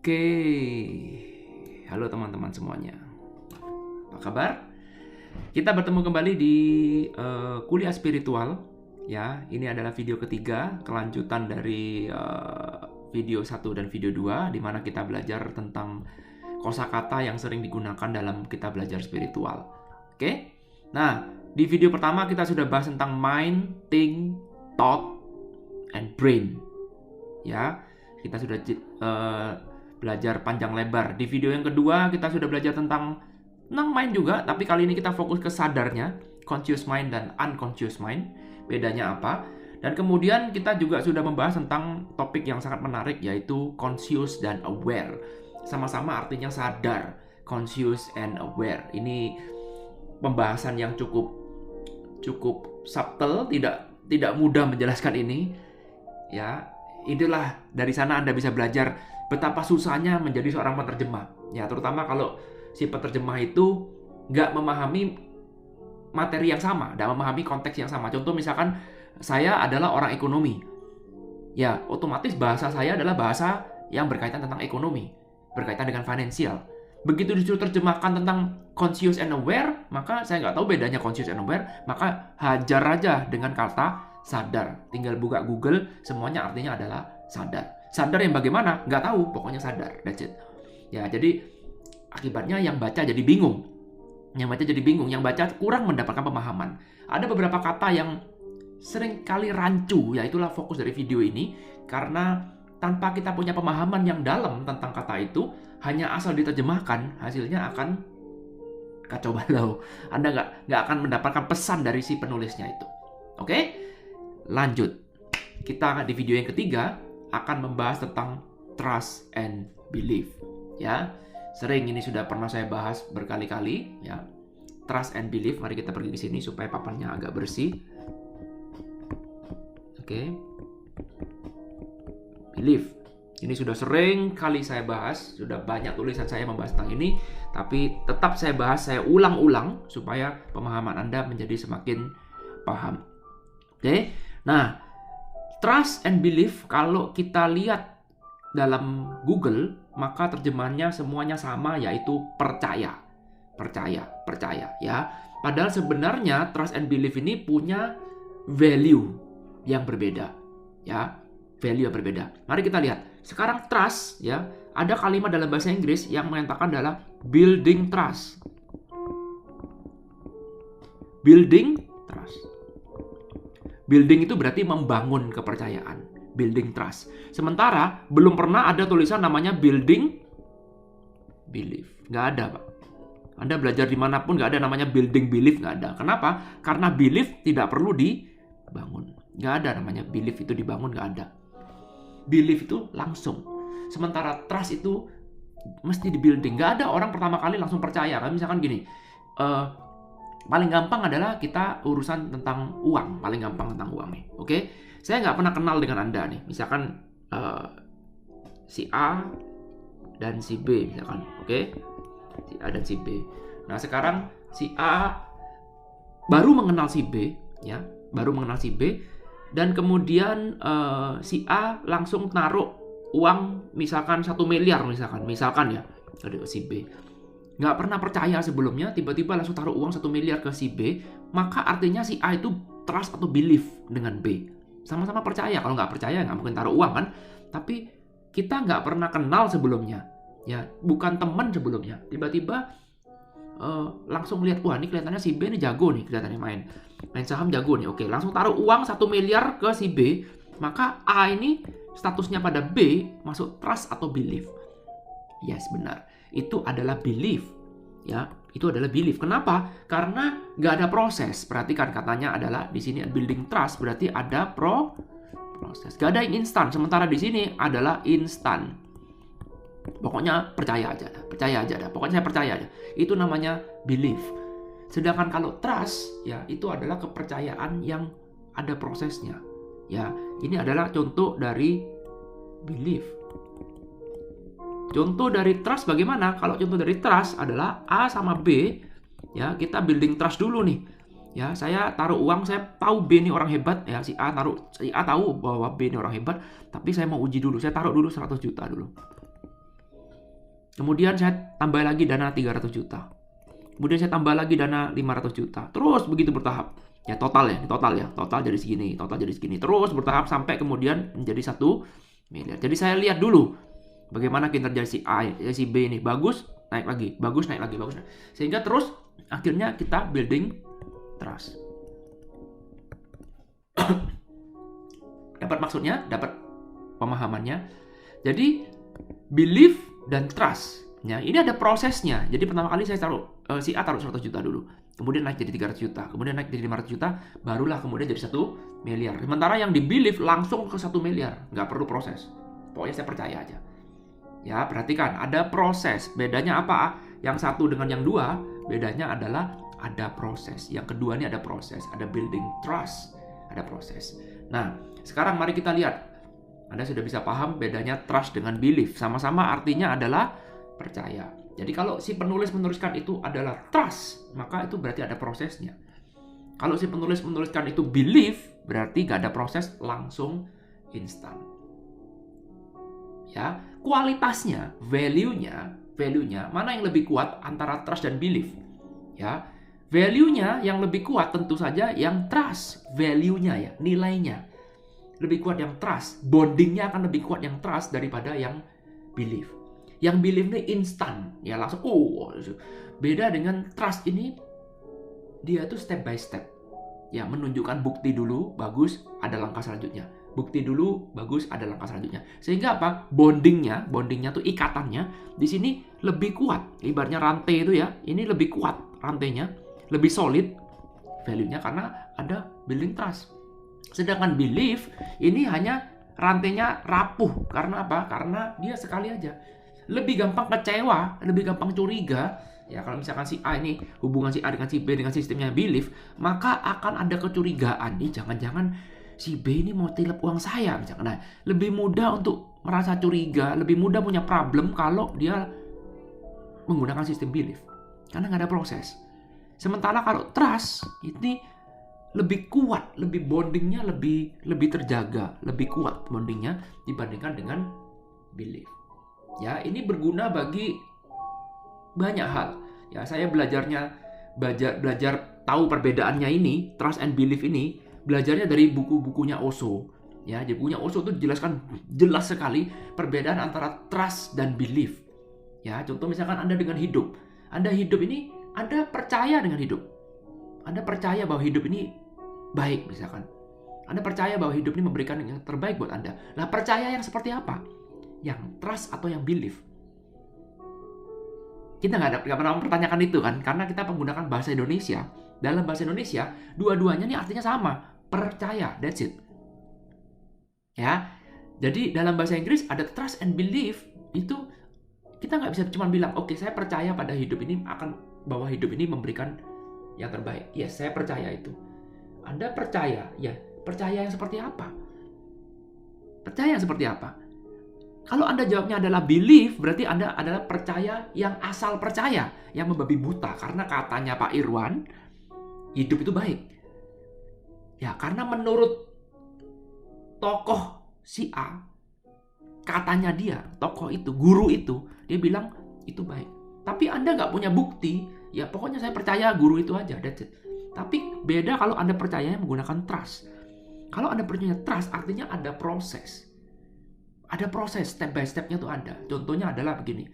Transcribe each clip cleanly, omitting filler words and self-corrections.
Oke, halo teman-teman semuanya. Apa kabar? Kita bertemu kembali di kuliah spiritual. Ya, ini adalah video ketiga, kelanjutan dari video 1 dan video 2, di mana kita belajar tentang kosakata yang sering digunakan dalam kita belajar spiritual. Oke? Nah, di video pertama kita sudah bahas tentang mind, think, thought, and brain. Ya, kita sudah belajar panjang lebar. Di video yang kedua kita sudah belajar tentang mind juga, tapi kali ini kita fokus ke sadarnya, conscious mind dan unconscious mind. Bedanya apa? Dan kemudian kita juga sudah membahas tentang topik yang sangat menarik, yaitu conscious dan aware. Sama-sama artinya sadar, conscious and aware. Ini pembahasan yang cukup subtle, tidak mudah menjelaskan ini. Ya, itulah dari sana Anda bisa belajar betapa susahnya menjadi seorang penerjemah. Ya, terutama kalau si penerjemah itu nggak memahami materi yang sama, nggak memahami konteks yang sama. Contoh misalkan saya adalah orang ekonomi. Ya, otomatis bahasa saya adalah bahasa yang berkaitan tentang ekonomi, berkaitan dengan finansial. Begitu disuruh terjemahkan tentang conscious and aware, maka saya nggak tahu bedanya conscious and aware, maka hajar aja dengan kata sadar. Tinggal buka Google, semuanya artinya adalah sadar. Sadar yang bagaimana? Nggak tahu, pokoknya sadar. That's it. Ya, jadi akibatnya yang baca jadi bingung. Yang baca kurang mendapatkan pemahaman. Ada beberapa kata yang sering kali rancu, ya itulah fokus dari video ini. Karena tanpa kita punya pemahaman yang dalam tentang kata itu, hanya asal diterjemahkan, hasilnya akan kacau balau. Anda nggak akan mendapatkan pesan dari si penulisnya itu. Oke? Lanjut. Kita di video yang ketiga akan membahas tentang trust and belief. Ya, sering ini sudah pernah saya bahas berkali-kali. Ya, trust and belief. Mari kita pergi ke sini supaya papannya agak bersih. Oke. Belief. Ini sudah sering kali saya bahas, sudah banyak tulisan saya membahas tentang ini, tapi tetap saya bahas, saya ulang-ulang supaya pemahaman Anda menjadi semakin paham. Oke. Nah, trust and belief kalau kita lihat dalam Google, maka terjemahannya semuanya sama, yaitu percaya. Percaya ya. Padahal sebenarnya trust and belief ini punya value yang berbeda, ya. Value yang berbeda. Mari kita lihat. Sekarang trust, ya, ada kalimat dalam bahasa Inggris yang mengatakan adalah building trust. Building trust. Building itu berarti membangun kepercayaan. Building trust. Sementara belum pernah ada tulisan namanya building belief. Nggak ada, Pak. Anda belajar dimanapun nggak ada namanya building belief, nggak ada. Kenapa? Karena belief tidak perlu dibangun. Nggak ada namanya belief itu dibangun, nggak ada. Belief itu langsung. Sementara trust itu mesti di-building. Nggak ada orang pertama kali langsung percaya. Kan misalkan gini, paling gampang adalah kita urusan tentang uang. Paling gampang tentang uang nih. Oke? Saya nggak pernah kenal dengan Anda nih. Misalkan si A dan si B misalkan. Oke? Si A dan si B. Nah, sekarang si A baru mengenal si B, ya. Baru mengenal si B. Dan kemudian si A langsung taruh uang misalkan 1 miliar misalkan ya ke si B. Nggak pernah percaya sebelumnya, tiba-tiba langsung taruh uang 1 miliar ke si B, maka artinya si A itu trust atau belief dengan B. Sama-sama percaya. Kalau nggak percaya nggak mungkin taruh uang kan. Tapi kita nggak pernah kenal sebelumnya, ya, bukan teman sebelumnya. Tiba-tiba langsung lihat, wah ini kelihatannya si B ini jago nih, kelihatannya main saham jago nih. Oke, langsung taruh uang 1 miliar ke si B, maka A ini statusnya pada B masuk trust atau belief. Yes, benar. Itu adalah belief. Ya, itu adalah belief. Kenapa? Karena nggak ada proses. Perhatikan katanya adalah di sini building trust berarti ada proses. Nggak ada yang instan. Sementara di sini adalah instan. Pokoknya percaya aja dah. Pokoknya saya percaya aja. Itu namanya belief. Sedangkan kalau trust, ya, itu adalah kepercayaan yang ada prosesnya. Ya, ini adalah contoh dari belief. Contoh dari trust bagaimana? Kalau contoh dari trust adalah A sama B, ya, kita building trust dulu nih. Ya, saya taruh uang, saya tahu B ini orang hebat, ya, si A tahu bahwa B ini orang hebat, tapi saya mau uji dulu. Saya taruh dulu 100 juta dulu. Kemudian saya tambah lagi dana 300 juta. Kemudian saya tambah lagi dana 500 juta. Terus begitu bertahap. Ya total ya, total jadi segini, total jadi segini. Terus bertahap sampai kemudian menjadi 1 miliar. Jadi saya lihat dulu bagaimana kinerja si A, si B ini. Bagus, naik lagi. Bagus, naik lagi. Bagus. Sehingga terus akhirnya kita building trust. Dapat maksudnya? Dapat pemahamannya? Jadi belief dan trust. Ya, ini ada prosesnya. Jadi pertama kali saya taruh si A taruh 100 juta dulu. Kemudian naik jadi 300 juta. Kemudian naik jadi 500 juta. Barulah kemudian jadi 1 miliar. Sementara yang di belief langsung ke 1 miliar. Nggak perlu proses. Pokoknya saya percaya aja. Ya, perhatikan. Ada proses. Bedanya apa? Yang satu dengan yang dua, bedanya adalah ada proses. Yang kedua ini ada proses. Ada building trust. Ada proses. Nah, sekarang mari kita lihat. Anda sudah bisa paham bedanya trust dengan belief. Sama-sama artinya adalah percaya. Jadi kalau si penulis menuliskan itu adalah trust, maka itu berarti ada prosesnya. Kalau si penulis menuliskan itu belief, berarti gak ada proses, langsung instan. Ya, kualitasnya, value-nya mana yang lebih kuat antara trust dan belief? Ya, value-nya yang lebih kuat tentu saja yang trust, value-nya ya, nilainya. Lebih kuat yang trust, bondingnya akan lebih kuat yang trust daripada yang belief. Yang belief ini instan, ya langsung beda dengan trust ini, dia tuh step by step. Ya, menunjukkan bukti dulu, bagus, ada langkah selanjutnya. Bukti dulu, bagus, ada langkah selanjutnya. Sehingga apa? Bondingnya tuh ikatannya di sini lebih kuat. Ibaratnya rantai itu ya, ini lebih kuat rantainya, lebih solid value-nya karena ada building trust. Sedangkan belief ini hanya rantainya rapuh. Karena apa? Karena dia sekali aja. Lebih gampang kecewa, lebih gampang curiga. Ya, kalau misalkan si A ini, hubungan si A dengan si B dengan sistemnya belief, maka akan ada kecurigaan. Nih, jangan-jangan si B ini mau tilep uang saya. Misalkan. Nah, lebih mudah untuk merasa curiga, lebih mudah punya problem kalau dia menggunakan sistem belief. Karena nggak ada proses. Sementara kalau trust, ini lebih kuat, lebih bondingnya lebih terjaga, lebih kuat bondingnya dibandingkan dengan belief. Ya, ini berguna bagi banyak hal. Ya, saya belajar tahu perbedaannya ini, trust and belief ini, belajarnya dari buku-bukunya Osho. Ya, di bukunya Osho itu dijelaskan jelas sekali perbedaan antara trust dan belief. Ya, contoh misalkan Anda dengan hidup. Anda hidup ini, Anda percaya dengan hidup. Anda percaya bahwa hidup ini baik misalkan. Anda percaya bahwa hidup ini memberikan yang terbaik buat Anda. Nah, percaya yang seperti apa? Yang trust atau yang belief? Kita nggak pernah mempertanyakan itu kan, karena kita menggunakan bahasa Indonesia. Dalam bahasa Indonesia, dua-duanya ini artinya sama, percaya, that's it. Ya, jadi dalam bahasa Inggris ada trust and belief, itu kita nggak bisa cuma bilang, oke, saya percaya pada hidup ini bahwa hidup ini memberikan yang terbaik. Yes, saya percaya itu. Anda percaya, ya, percaya yang seperti apa? Percaya yang seperti apa? Kalau Anda jawabnya adalah belief, berarti Anda adalah percaya yang asal percaya, yang membabi buta. Karena katanya Pak Irwan, hidup itu baik. Ya, karena menurut tokoh si A, katanya dia, tokoh itu, guru itu, dia bilang itu baik. Tapi Anda nggak punya bukti, ya pokoknya saya percaya guru itu aja, that's it. Tapi beda kalau Anda percayanya menggunakan trust. Kalau Anda percaya trust, artinya ada proses. Ada proses, step by step-nya tuh ada. Contohnya adalah begini.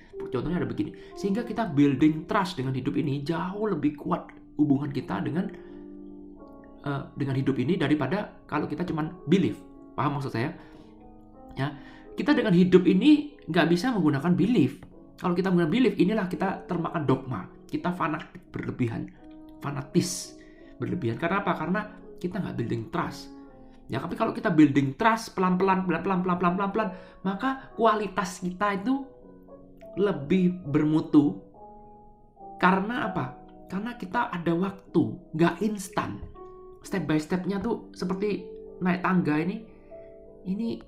Sehingga kita building trust dengan hidup ini jauh lebih kuat hubungan kita dengan hidup ini daripada kalau kita cuman belief. Paham maksud saya? Ya, kita dengan hidup ini nggak bisa menggunakan belief. Kalau kita menggunakan belief, inilah kita termakan dogma. Kita fanatik berlebihan. Fanatis berlebihan. Karena apa? Karena kita nggak building trust. Ya, tapi kalau kita building trust pelan-pelan, maka kualitas kita itu lebih bermutu. Karena apa? Karena kita ada waktu, nggak instan. Step by step-nya tuh seperti naik tangga ini. Ini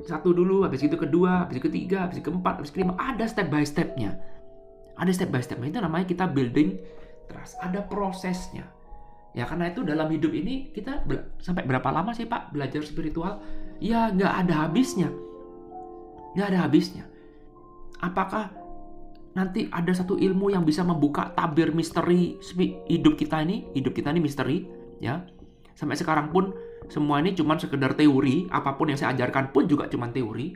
satu dulu, habis itu kedua, habis itu ketiga, habis itu keempat, habis itu kelima. Ada step by step-nya. Ada step by step-nya. Itu namanya kita building trust. Ada prosesnya. Ya, karena itu dalam hidup ini kita sampai berapa lama sih Pak belajar spiritual? Ya, nggak ada habisnya. Nggak ada habisnya. Apakah nanti ada satu ilmu yang bisa membuka tabir misteri hidup kita ini misteri, ya. Sampai sekarang pun semua ini cuma sekedar teori, apapun yang saya ajarkan pun juga cuma teori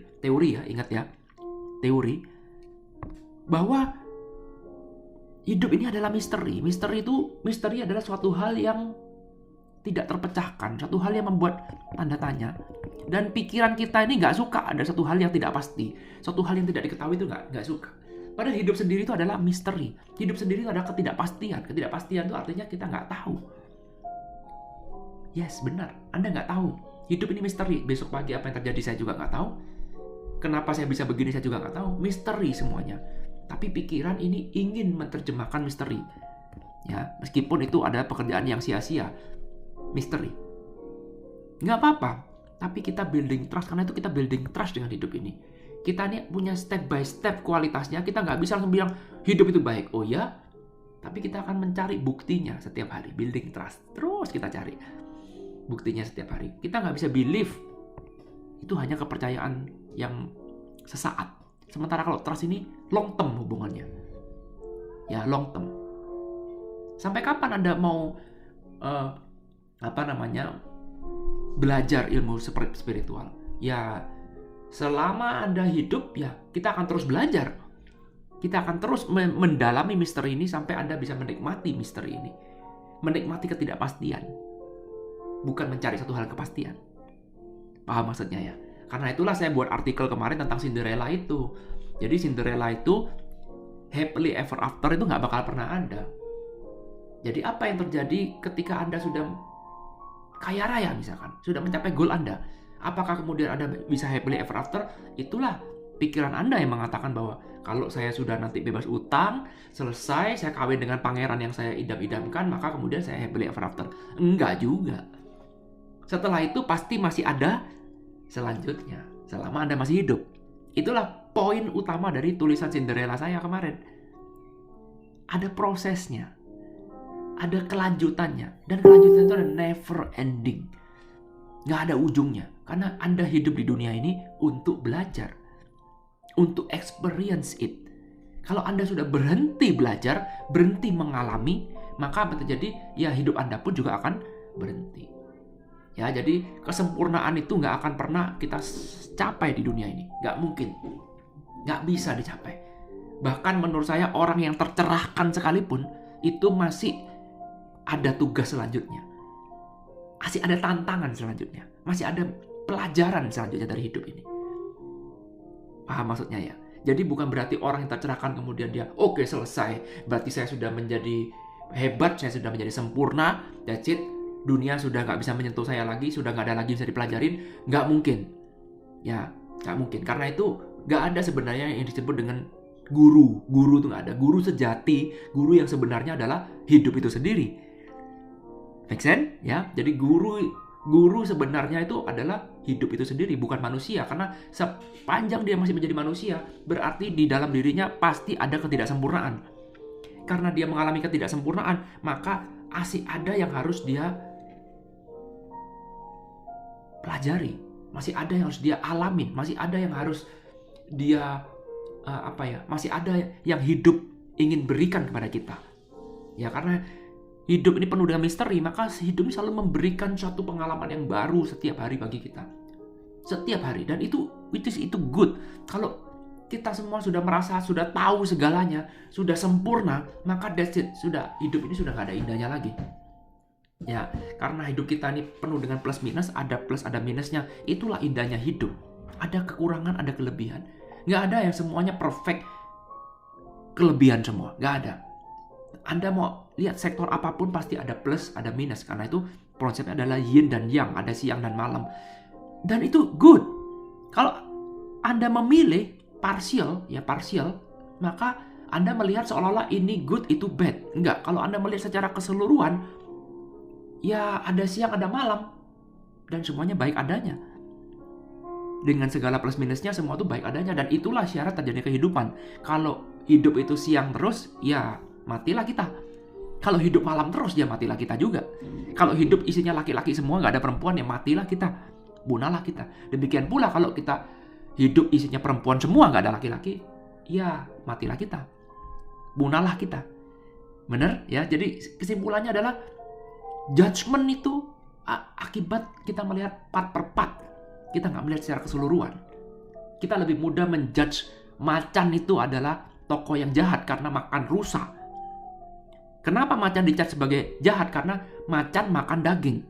ya, ingat ya, teori. Bahwa hidup ini adalah misteri. Misteri adalah suatu hal yang tidak terpecahkan, satu hal yang membuat tanda tanya. Dan pikiran kita ini nggak suka ada satu hal yang tidak pasti, satu hal yang tidak diketahui itu nggak suka. Padahal hidup sendiri itu adalah misteri. Hidup sendiri itu adalah ketidakpastian. Ketidakpastian itu artinya kita nggak tahu. Yes, benar. Anda nggak tahu. Hidup ini misteri. Besok pagi apa yang terjadi saya juga nggak tahu. Kenapa saya bisa begini saya juga nggak tahu. Misteri semuanya. Tapi pikiran ini ingin menerjemahkan misteri. Ya, meskipun itu adalah pekerjaan yang sia-sia. Misteri. Nggak apa-apa. Tapi kita building trust. Karena itu kita building trust dengan hidup ini. Kita ini punya step by step kualitasnya. Kita nggak bisa langsung bilang hidup itu baik. Oh ya, tapi kita akan mencari buktinya setiap hari. Building trust. Terus kita cari buktinya setiap hari. Kita nggak bisa believe. Itu hanya kepercayaan yang sesaat. Sementara kalau trust ini long term hubungannya. Ya, long term. Sampai kapan Anda mau belajar ilmu spiritual? Ya, selama Anda hidup, ya kita akan terus belajar. Kita akan terus mendalami misteri ini sampai Anda bisa menikmati misteri ini. Menikmati ketidakpastian. Bukan mencari satu hal kepastian. Paham maksudnya ya? Karena itulah saya buat artikel kemarin tentang Cinderella itu. Jadi Cinderella itu happily ever after itu nggak bakal pernah ada. Jadi apa yang terjadi ketika Anda sudah kaya raya misalkan, sudah mencapai goal Anda? Apakah kemudian Anda bisa happily ever after? Itulah pikiran Anda yang mengatakan bahwa kalau saya sudah nanti bebas utang, selesai, saya kawin dengan pangeran yang saya idam-idamkan, maka kemudian saya happily ever after. Enggak juga. Setelah itu pasti masih ada selanjutnya, selama Anda masih hidup. Itulah poin utama dari tulisan Cinderella saya kemarin. Ada prosesnya, ada kelanjutannya, dan kelanjutannya itu ada never ending. Nggak ada ujungnya. Karena Anda hidup di dunia ini untuk belajar. Untuk experience it. Kalau Anda sudah berhenti belajar, berhenti mengalami, maka apa terjadi? Ya hidup Anda pun juga akan berhenti. Ya, jadi kesempurnaan itu nggak akan pernah kita capai di dunia ini. Nggak mungkin. Nggak bisa dicapai. Bahkan menurut saya orang yang tercerahkan sekalipun, itu masih ada tugas selanjutnya. Masih ada tantangan selanjutnya. Masih ada pelajaran selanjutnya dari hidup ini. Paham maksudnya ya? Jadi bukan berarti orang yang tercerahkan kemudian dia oke, selesai. Berarti saya sudah menjadi hebat, saya sudah menjadi sempurna. That's it. Dunia sudah nggak bisa menyentuh saya lagi, sudah nggak ada lagi bisa dipelajarin. Nggak mungkin. Ya, nggak mungkin. Karena itu nggak ada sebenarnya yang disebut dengan guru. Guru itu nggak ada. Guru sejati, guru yang sebenarnya adalah hidup itu sendiri. Make sense? Ya, jadi guru sebenarnya itu adalah hidup itu sendiri, bukan manusia. Karena sepanjang dia masih menjadi manusia, berarti di dalam dirinya pasti ada ketidaksempurnaan. Karena dia mengalami ketidaksempurnaan, maka masih ada yang harus dia pelajari. Masih ada yang harus dia alamin. Masih ada yang harus dia masih ada yang hidup ingin berikan kepada kita. Ya, karena hidup ini penuh dengan misteri, maka hidup ini selalu memberikan suatu pengalaman yang baru setiap hari bagi kita. Setiap hari. Dan itu good. Kalau kita semua sudah merasa, sudah tahu segalanya, sudah sempurna, maka that's it. Sudah, hidup ini sudah gak ada indahnya lagi. Ya, karena hidup kita ini penuh dengan plus minus, ada plus ada minusnya. Itulah indahnya hidup. Ada kekurangan, ada kelebihan. Gak ada yang semuanya perfect, kelebihan semua. Gak ada. Anda mau lihat sektor apapun pasti ada plus, ada minus. Karena itu konsepnya adalah yin dan yang, ada siang dan malam. Dan itu good. Kalau Anda memilih parsial, maka Anda melihat seolah-olah ini good, itu bad. Enggak, kalau Anda melihat secara keseluruhan, ya ada siang, ada malam. Dan semuanya baik adanya. Dengan segala plus minusnya, semua itu baik adanya. Dan itulah syarat terjadinya kehidupan. Kalau hidup itu siang terus, ya matilah kita. Kalau hidup malam terus, ya matilah kita juga. Kalau hidup isinya laki-laki semua, gak ada perempuan, ya matilah kita. Punahlah kita. Demikian pula kalau kita hidup isinya perempuan semua, gak ada laki-laki, ya matilah kita. punahlah kita. Benar ya? Jadi kesimpulannya adalah judgment itu akibat kita melihat part per part. Kita nggak melihat secara keseluruhan. Kita lebih mudah menjudge macan itu adalah tokoh yang jahat karena makan rusa. Kenapa macan dicap sebagai jahat? Karena macan makan daging.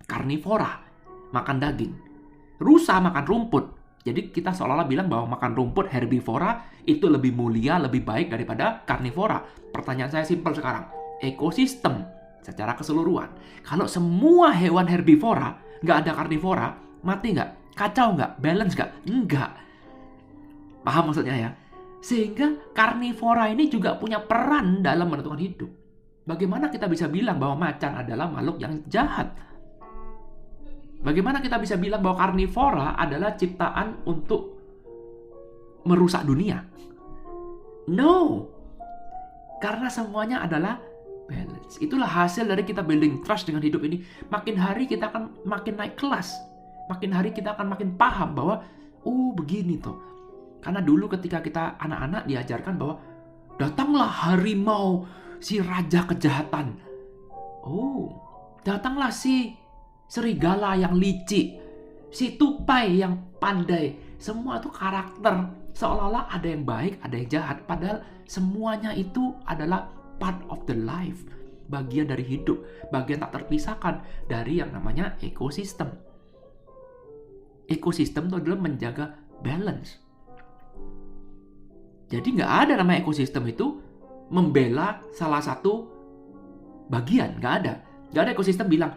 Karnivora, makan daging. Rusa makan rumput. Jadi kita seolah-olah bilang bahwa makan rumput herbivora itu lebih mulia, lebih baik daripada karnivora. Pertanyaan saya simpel sekarang. Ekosistem secara keseluruhan. Kalau semua hewan herbivora, nggak ada karnivora, mati nggak? Kacau nggak? Balance nggak? Enggak. Paham maksudnya ya? Sehingga karnivora ini juga punya peran dalam menentukan hidup. Bagaimana kita bisa bilang bahwa macan adalah makhluk yang jahat? Bagaimana kita bisa bilang bahwa karnivora adalah ciptaan untuk merusak dunia? No. Karena semuanya adalah balance. Itulah hasil dari kita building trust dengan hidup ini. Makin hari kita akan makin naik kelas. Makin hari kita akan makin paham bahwa begini tuh. Karena dulu ketika kita anak-anak diajarkan bahwa datanglah harimau, si raja kejahatan. Datanglah si serigala yang licik, si tupai yang pandai. Semua itu karakter. Seolah-olah ada yang baik, ada yang jahat. Padahal semuanya itu adalah part of the life. Bagian dari hidup. Bagian tak terpisahkan dari yang namanya ekosistem. Ekosistem itu adalah menjaga balance. Jadi nggak ada nama ekosistem itu membela salah satu bagian. Nggak ada. Nggak ada ekosistem bilang,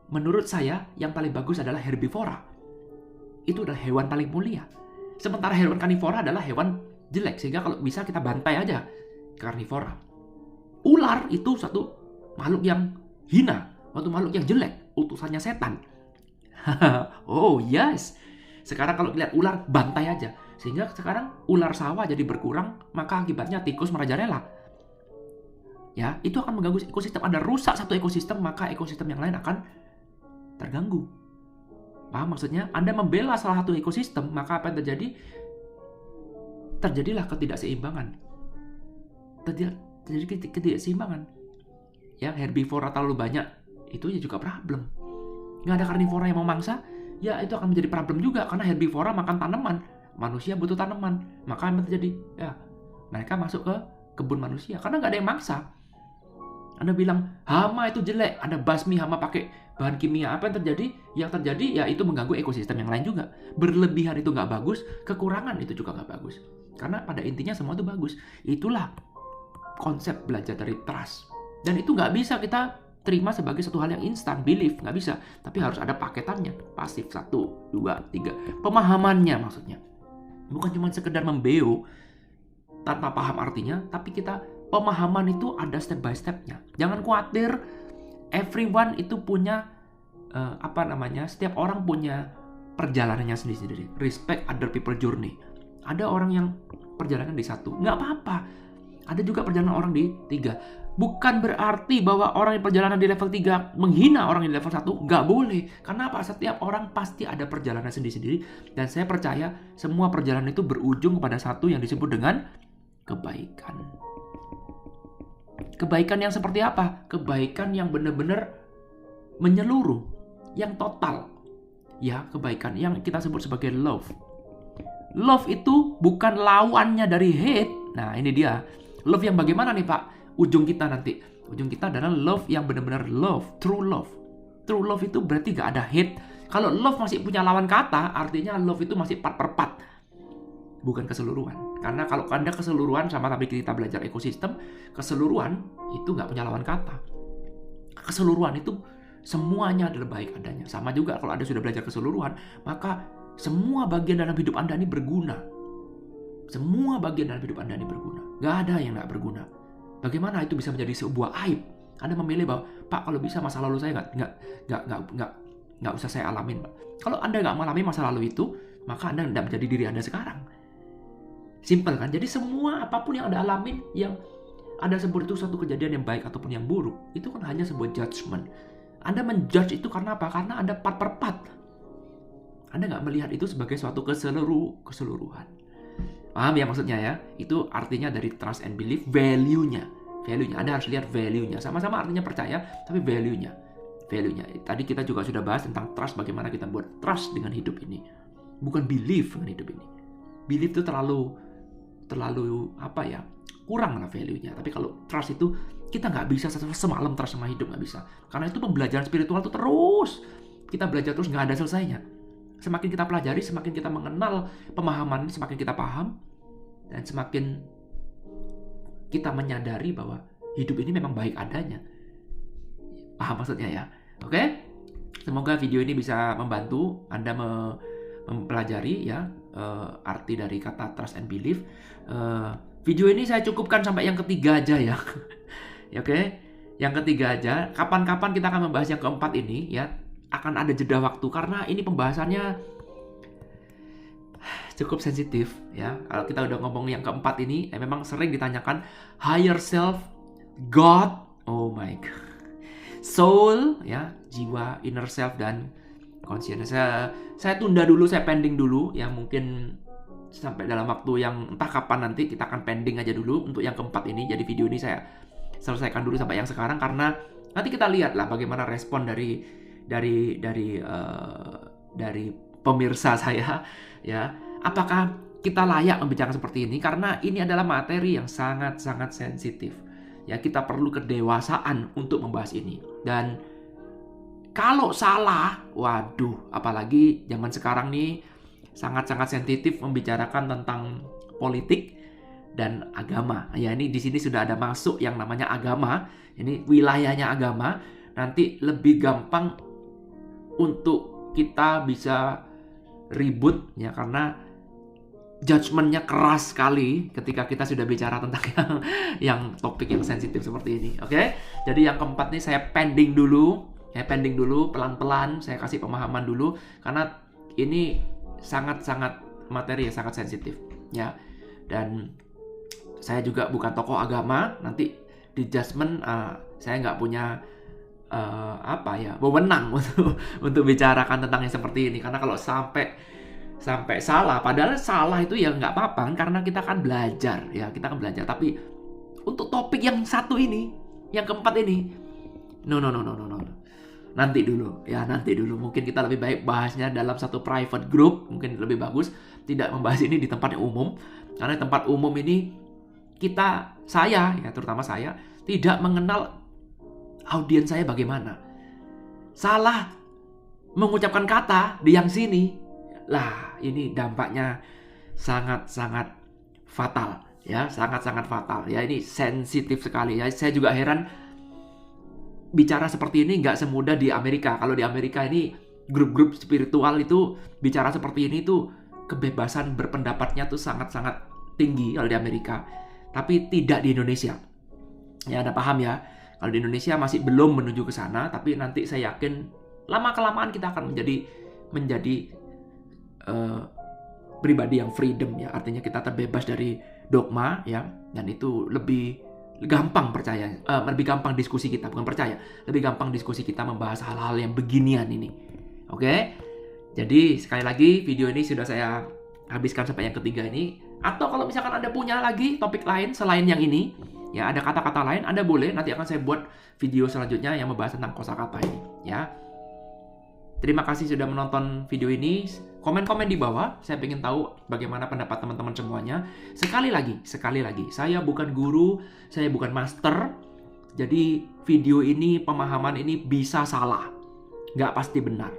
menurut saya yang paling bagus adalah herbivora. Itu adalah hewan paling mulia. Sementara hewan karnivora adalah hewan jelek. Sehingga kalau bisa kita bantai aja karnivora. Ular itu satu makhluk yang hina. Satu makhluk yang jelek. Utusannya setan. Yes. Sekarang kalau lihat ular, bantai aja. Sehingga sekarang ular sawah jadi berkurang. Maka akibatnya tikus merajalela. Ya, itu akan mengganggu ekosistem. Anda rusak satu ekosistem, maka ekosistem yang lain akan terganggu. Paham maksudnya? Anda membela salah satu ekosistem, maka apa yang terjadi? Terjadilah ketidakseimbangan. Terjadi ketidakseimbangan. Ya, herbivora terlalu banyak, itu juga problem. Nggak ada karnivora yang memangsa, ya itu akan menjadi problem juga. Karena herbivora makan tanaman. Manusia butuh tanaman. Maka apa yang terjadi? Ya, mereka masuk ke kebun manusia. Karena nggak ada yang maksa. Anda bilang, hama itu jelek. Anda basmi hama pakai bahan kimia. Apa yang terjadi? Yang terjadi ya itu mengganggu ekosistem yang lain juga. Berlebihan itu nggak bagus, kekurangan itu juga nggak bagus. Karena pada intinya semua itu bagus. Itulah konsep belajar dari trust. Dan itu nggak bisa kita terima sebagai satu hal yang instan, belief. Nggak bisa. Tapi harus ada paketannya. Pasif 1, 2, 3. Pemahamannya maksudnya. Bukan cuma sekedar membeo tanpa paham artinya, tapi kita pemahaman itu ada step by stepnya. Jangan khawatir, everyone itu punya setiap orang punya perjalanannya sendiri-sendiri. Respect other people journey. Ada orang yang perjalanan di 1, nggak apa-apa. Ada juga perjalanan orang di 3. Bukan berarti bahwa orang yang perjalanan di level 3 menghina orang yang di level 1. Nggak boleh. Karena apa? Setiap orang pasti ada perjalanan sendiri-sendiri. Dan saya percaya semua perjalanan itu berujung kepada satu yang disebut dengan kebaikan. Kebaikan yang seperti apa? Kebaikan yang benar-benar menyeluruh, yang total. Ya, kebaikan yang kita sebut sebagai love. Love itu bukan lawannya dari hate. Nah, ini dia. Love yang bagaimana nih, Pak? Ujung kita nanti. Ujung kita adalah love yang benar-benar love, true love. True love itu berarti gak ada hate. Kalau love masih punya lawan kata, artinya love itu masih part per part. Bukan keseluruhan. Karena kalau Anda keseluruhan, sama tapi kita belajar ekosistem, keseluruhan itu nggak punya lawan kata. Keseluruhan itu semuanya adalah baik adanya. Sama juga kalau Anda sudah belajar keseluruhan, maka semua bagian dalam hidup Anda ini berguna. Semua bagian dalam hidup Anda ini berguna. Nggak ada yang nggak berguna. Bagaimana itu bisa menjadi sebuah aib? Anda memilih bahwa, Pak, kalau bisa masa lalu saya nggak usah saya alamin, Pak. Kalau Anda nggak mengalami masa lalu itu, maka Anda tidak menjadi diri Anda sekarang. Simpel kan? Jadi semua apapun yang Anda alamin, yang Anda sebut itu suatu kejadian yang baik ataupun yang buruk, itu kan hanya sebuah judgment. Anda menjudge itu karena apa? Karena Anda part per part. Anda nggak melihat itu sebagai suatu keseluruhan. Paham ya maksudnya ya? Itu artinya dari trust and belief, value-nya. Value-nya, Anda harus lihat value-nya. Sama-sama artinya percaya, tapi value-nya. Value-nya. Tadi kita juga sudah bahas tentang trust, bagaimana kita buat trust dengan hidup ini. Bukan belief dengan hidup ini. Belief itu terlalu apa ya? Kurang lah value-nya. Tapi kalau trust itu, kita nggak bisa semalam trust sama hidup, nggak bisa. Karena itu pembelajaran spiritual itu terus. Kita belajar terus, nggak ada selesainya. Semakin kita pelajari, semakin kita mengenal pemahaman, semakin kita paham, dan semakin kita menyadari bahwa hidup ini memang baik adanya. Paham maksudnya ya? Oke? Semoga video ini bisa membantu Anda mempelajari ya arti dari kata trust and belief. Video ini saya cukupkan sampai yang ketiga aja ya. Oke? Yang ketiga aja. Kapan-kapan kita akan membahas yang keempat ini ya. Akan ada jeda waktu karena ini pembahasannya cukup sensitif ya. Kalau kita udah ngomong yang keempat ini, memang sering ditanyakan higher self, God, oh my god, soul ya, jiwa, inner self dan consciousness. Saya tunda dulu, saya pending dulu ya, mungkin sampai dalam waktu yang entah kapan nanti kita akan pending aja dulu untuk yang keempat ini. Jadi video ini saya selesaikan dulu sampai yang sekarang karena nanti kita lihat lah bagaimana respon dari pemirsa saya ya, apakah kita layak membicarakan seperti ini karena ini adalah materi yang sangat-sangat sensitif ya. Kita perlu kedewasaan untuk membahas ini, dan kalau salah, waduh, apalagi zaman sekarang nih sangat-sangat sensitif membicarakan tentang politik dan agama ya. Ini di sini sudah ada masuk yang namanya agama, ini wilayahnya agama, nanti lebih gampang untuk kita bisa ribut ya, karena judgement-nya keras sekali ketika kita sudah bicara tentang yang topik yang sensitif seperti ini. Oke? Jadi yang keempat nih saya pending dulu, pelan-pelan saya kasih pemahaman dulu karena ini sangat-sangat materi yang sangat sensitif ya. Dan saya juga bukan tokoh agama, nanti di judgement saya nggak punya wewenang untuk bicarakan tentang yang seperti ini, karena kalau sampai salah, padahal salah itu ya nggak apa-apa karena kita akan belajar ya, tapi untuk topik yang satu ini, yang keempat ini, no, nanti dulu mungkin kita lebih baik bahasnya dalam satu private group, mungkin lebih bagus, tidak membahas ini di tempat yang umum, karena tempat umum ini saya terutama saya tidak mengenal audiens saya bagaimana. Salah mengucapkan kata di yang sini, lah ini dampaknya sangat-sangat fatal ya, sangat-sangat fatal ya. Ini sensitif sekali ya. Saya juga heran bicara seperti ini nggak semudah di Amerika. Kalau di Amerika ini grup-grup spiritual itu bicara seperti ini tuh kebebasan berpendapatnya tuh sangat-sangat tinggi kalau di Amerika, tapi tidak di Indonesia. Ya, Anda paham ya? Kalau di Indonesia masih belum menuju ke sana, tapi nanti saya yakin lama-kelamaan kita akan menjadi pribadi yang freedom ya. Artinya kita terbebas dari dogma ya, dan itu lebih gampang lebih gampang diskusi kita, bukan percaya, lebih gampang diskusi kita membahas hal-hal yang beginian ini. Oke? Jadi sekali lagi video ini sudah saya habiskan sampai yang ketiga ini. Atau kalau misalkan Anda punya lagi topik lain selain yang ini, ya ada kata-kata lain, Anda boleh, nanti akan saya buat video selanjutnya yang membahas tentang kosakata ini ya. Terima kasih sudah menonton video ini. Komen-komen di bawah, saya ingin tahu bagaimana pendapat teman-teman semuanya. Sekali lagi, saya bukan guru, saya bukan master. Jadi video ini, pemahaman ini bisa salah, nggak pasti benar.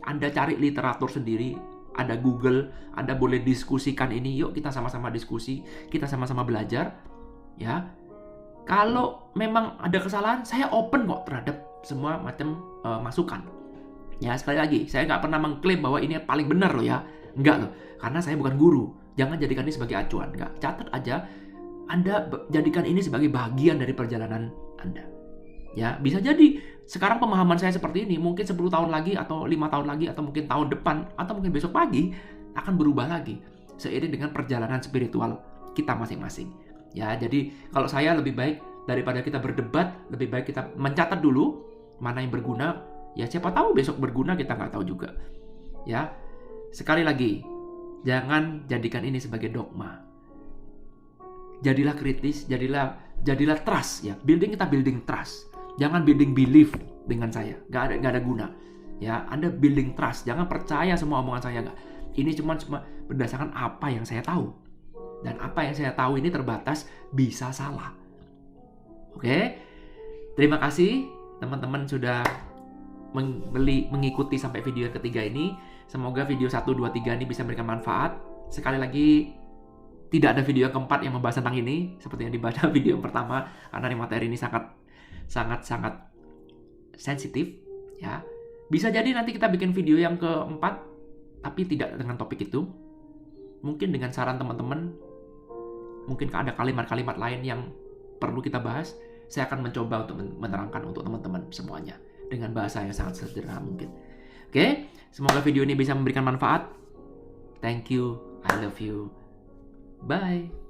Anda cari literatur sendiri, ada Google, Anda boleh diskusikan ini. Yuk kita sama-sama diskusi, kita sama-sama belajar ya. Kalau memang ada kesalahan, saya open kok terhadap semua macam masukan. Ya, sekali lagi, saya nggak pernah mengklaim bahwa ini paling benar loh ya. Enggak loh, karena saya bukan guru. Jangan jadikan ini sebagai acuan. Enggak, catat aja. Anda jadikan ini sebagai bagian dari perjalanan Anda. Ya, bisa jadi sekarang pemahaman saya seperti ini, mungkin 10 tahun lagi, atau 5 tahun lagi, atau mungkin tahun depan, atau mungkin besok pagi, akan berubah lagi. Seiring dengan perjalanan spiritual kita masing-masing. Ya, jadi kalau saya lebih baik daripada kita berdebat, lebih baik kita mencatat dulu mana yang berguna. Ya siapa tahu besok berguna, kita nggak tahu juga. Ya, sekali lagi, jangan jadikan ini sebagai dogma. jadilah kritis, jadilah trust ya. Kita building trust. Jangan building belief dengan saya. Gak ada guna. Ya, Anda building trust. Jangan percaya semua omongan saya. Gak. Ini cuma berdasarkan apa yang saya tahu. Dan apa yang saya tahu ini terbatas, bisa salah. Oke? Terima kasih teman-teman sudah mengikuti sampai video yang ketiga ini. Semoga video 1, 2, 3 ini bisa memberikan manfaat. Sekali lagi, tidak ada video yang keempat yang membahas tentang ini, seperti yang dibaca video yang pertama, karena materi ini sangat sensitif. Ya, bisa jadi nanti kita bikin video yang keempat, tapi tidak dengan topik itu. Mungkin dengan saran teman-teman, mungkin ada kalimat-kalimat lain yang perlu kita bahas. Saya akan mencoba untuk menerangkan untuk teman-teman semuanya dengan bahasa yang sangat sederhana mungkin. Oke, semoga video ini bisa memberikan manfaat. Thank you, I love you, bye.